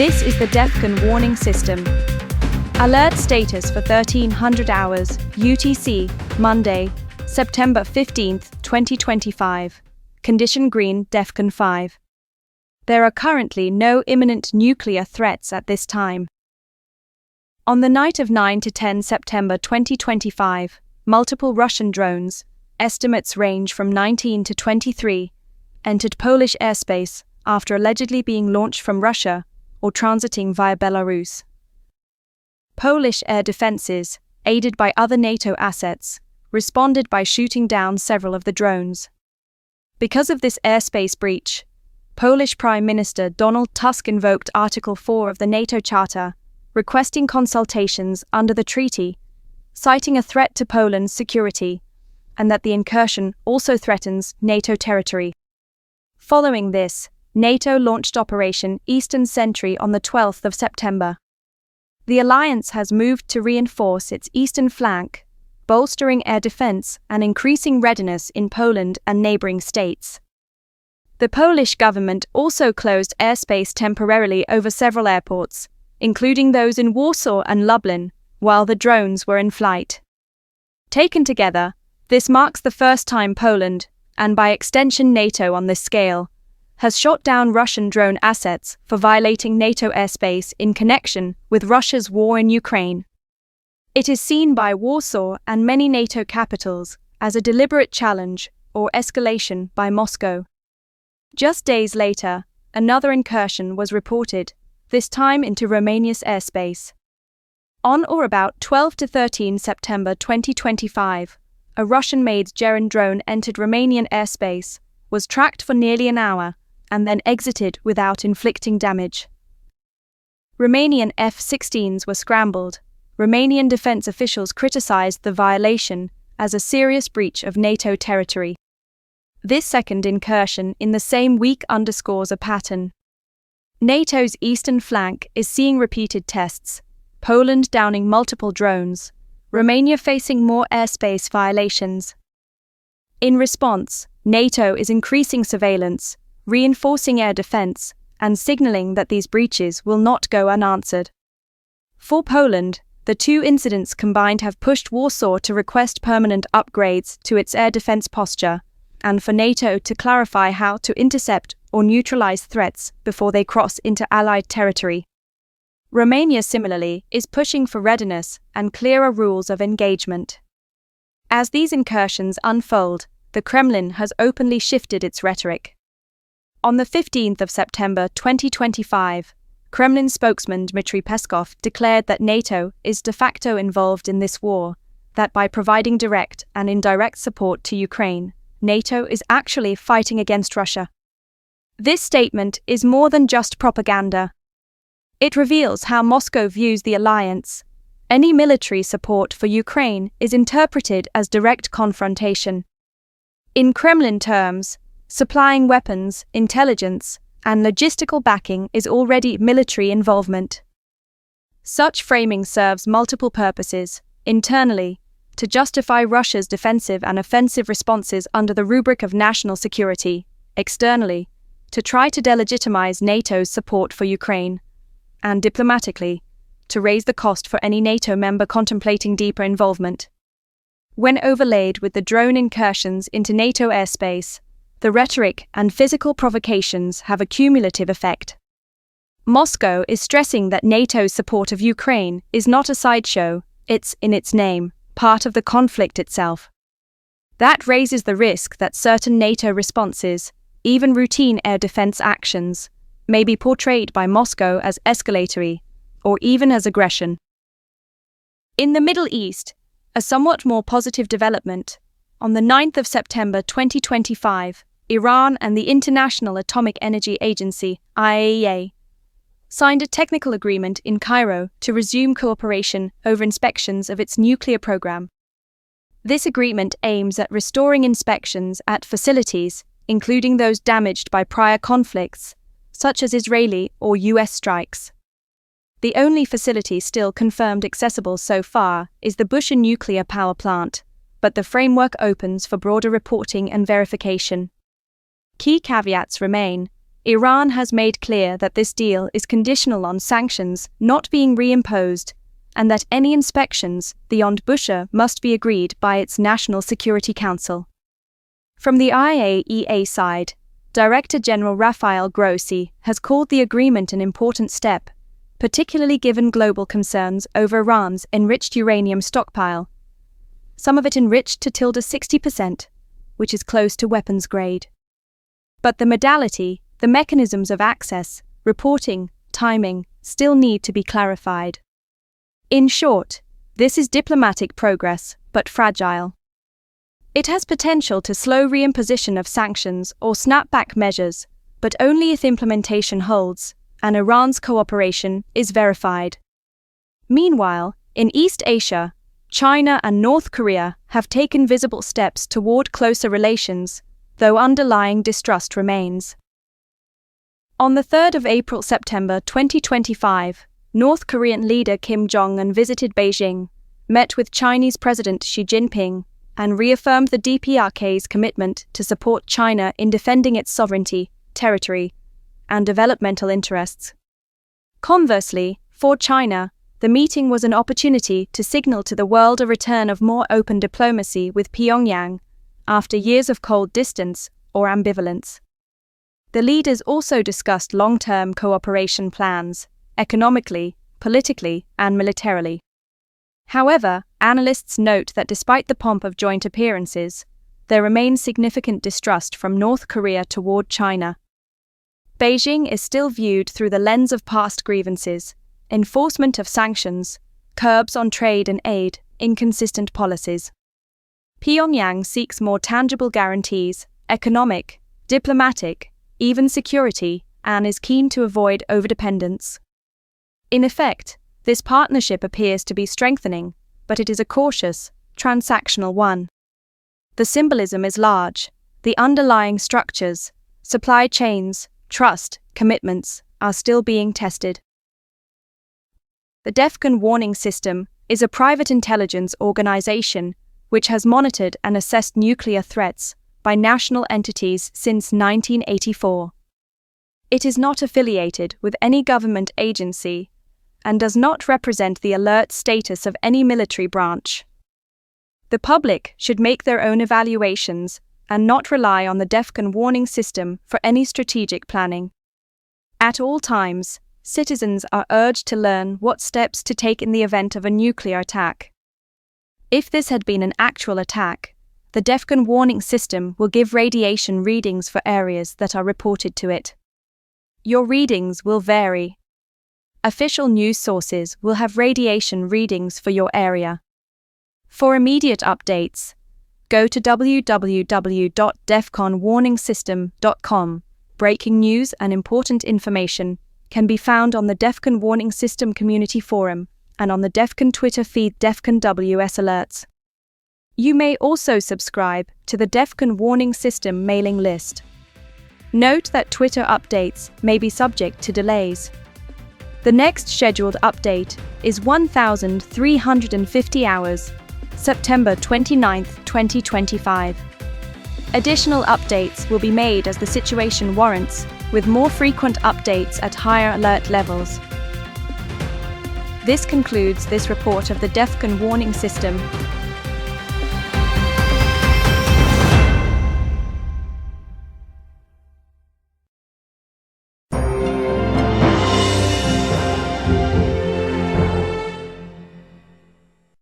This is the DEFCON Warning System. Alert status for 1300 hours UTC, Monday, September 15, 2025. Condition green, DEFCON 5. There are currently no imminent nuclear threats at this time. On the night of 9 to 10 September 2025, multiple Russian drones, estimates range from 19 to 23, entered Polish airspace after allegedly being launched from Russia or transiting via Belarus. Polish air defenses, aided by other NATO assets, responded by shooting down several of the drones. Because of this airspace breach, Polish Prime Minister Donald Tusk invoked Article 4 of the NATO Charter, requesting consultations under the treaty, citing a threat to Poland's security, and that the incursion also threatens NATO territory. Following this, NATO launched Operation Eastern Sentry on the 12th of September. The alliance has moved to reinforce its eastern flank, bolstering air defense and increasing readiness in Poland and neighboring states. The Polish government also closed airspace temporarily over several airports, including those in Warsaw and Lublin, while the drones were in flight. Taken together, this marks the first time Poland, and by extension NATO on this scale, has shot down Russian drone assets for violating NATO airspace in connection with Russia's war in Ukraine. It is seen by Warsaw and many NATO capitals as a deliberate challenge or escalation by Moscow. Just days later, another incursion was reported, this time into Romania's airspace. On or about 12 to 13 September 2025, a Russian-made German drone entered Romanian airspace, was tracked for nearly an hour, and then exited without inflicting damage. Romanian F-16s were scrambled. Romanian defense officials criticized the violation as a serious breach of NATO territory. This second incursion in the same week underscores a pattern. NATO's eastern flank is seeing repeated tests, Poland downing multiple drones, Romania facing more airspace violations. In response, NATO is increasing surveillance, reinforcing air defense, and signaling that these breaches will not go unanswered. For Poland, the two incidents combined have pushed Warsaw to request permanent upgrades to its air defense posture, and for NATO to clarify how to intercept or neutralize threats before they cross into Allied territory. Romania similarly is pushing for readiness and clearer rules of engagement. As these incursions unfold, the Kremlin has openly shifted its rhetoric. On the 15th of September 2025, Kremlin spokesman Dmitry Peskov declared that NATO is de facto involved in this war, that by providing direct and indirect support to Ukraine, NATO is actually fighting against Russia. This statement is more than just propaganda. It reveals how Moscow views the alliance. Any military support for Ukraine is interpreted as direct confrontation. In Kremlin terms, supplying weapons, intelligence, and logistical backing is already military involvement. Such framing serves multiple purposes: internally, to justify Russia's defensive and offensive responses under the rubric of national security; externally, to try to delegitimize NATO's support for Ukraine; and diplomatically, to raise the cost for any NATO member contemplating deeper involvement. When overlaid with the drone incursions into NATO airspace, the rhetoric and physical provocations have a cumulative effect. Moscow is stressing that NATO's support of Ukraine is not a sideshow, it's, in its name, part of the conflict itself. That raises the risk that certain NATO responses, even routine air defense actions, may be portrayed by Moscow as escalatory, or even as aggression. In the Middle East, a somewhat more positive development. On the 9th of September 2025, Iran and the International Atomic Energy Agency, IAEA, signed a technical agreement in Cairo to resume cooperation over inspections of its nuclear program. This agreement aims at restoring inspections at facilities, including those damaged by prior conflicts, such as Israeli or US strikes. The only facility still confirmed accessible so far is the Bushehr nuclear power plant, but the framework opens for broader reporting and verification. Key caveats remain: Iran has made clear that this deal is conditional on sanctions not being reimposed, and that any inspections beyond Bushehr must be agreed by its National Security Council. From the IAEA side, Director General Rafael Grossi has called the agreement an important step, particularly given global concerns over Iran's enriched uranium stockpile, some of it enriched to 60%, which is close to weapons grade. But the modality, the mechanisms of access, reporting, timing, still need to be clarified. In short, this is diplomatic progress, but fragile. It has potential to slow reimposition of sanctions or snapback measures, but only if implementation holds and Iran's cooperation is verified. Meanwhile, in East Asia, China and North Korea have taken visible steps toward closer relations, though underlying distrust remains. On the 3rd of April-September 2025, North Korean leader Kim Jong-un visited Beijing, met with Chinese President Xi Jinping, and reaffirmed the DPRK's commitment to support China in defending its sovereignty, territory, and developmental interests. Conversely, for China, the meeting was an opportunity to signal to the world a return of more open diplomacy with Pyongyang, after years of cold distance or ambivalence. The leaders also discussed long-term cooperation plans, economically, politically, and militarily. However, analysts note that despite the pomp of joint appearances, there remains significant distrust from North Korea toward China. Beijing is still viewed through the lens of past grievances, enforcement of sanctions, curbs on trade and aid, inconsistent policies. Pyongyang seeks more tangible guarantees, economic, diplomatic, even security, and is keen to avoid overdependence. In effect, this partnership appears to be strengthening, but it is a cautious, transactional one. The symbolism is large. The underlying structures, supply chains, trust, commitments, are still being tested. The DEFCON Warning System is a private intelligence organization which has monitored and assessed nuclear threats by national entities since 1984. It is not affiliated with any government agency and does not represent the alert status of any military branch. The public should make their own evaluations and not rely on the DEFCON Warning System for any strategic planning. At all times, citizens are urged to learn what steps to take in the event of a nuclear attack. If this had been an actual attack, the DEFCON Warning System will give radiation readings for areas that are reported to it. Your readings will vary. Official news sources will have radiation readings for your area. For immediate updates, go to www.defconwarningsystem.com. Breaking news and important information can be found on the DEFCON Warning System Community Forum and on the DEFCON Twitter feed DEFCON WS Alerts. You may also subscribe to the DEFCON Warning System mailing list. Note that Twitter updates may be subject to delays. The next scheduled update is 1350 hours, September 29, 2025. Additional updates will be made as the situation warrants, with more frequent updates at higher alert levels. This concludes this report of the DEFCON Warning System.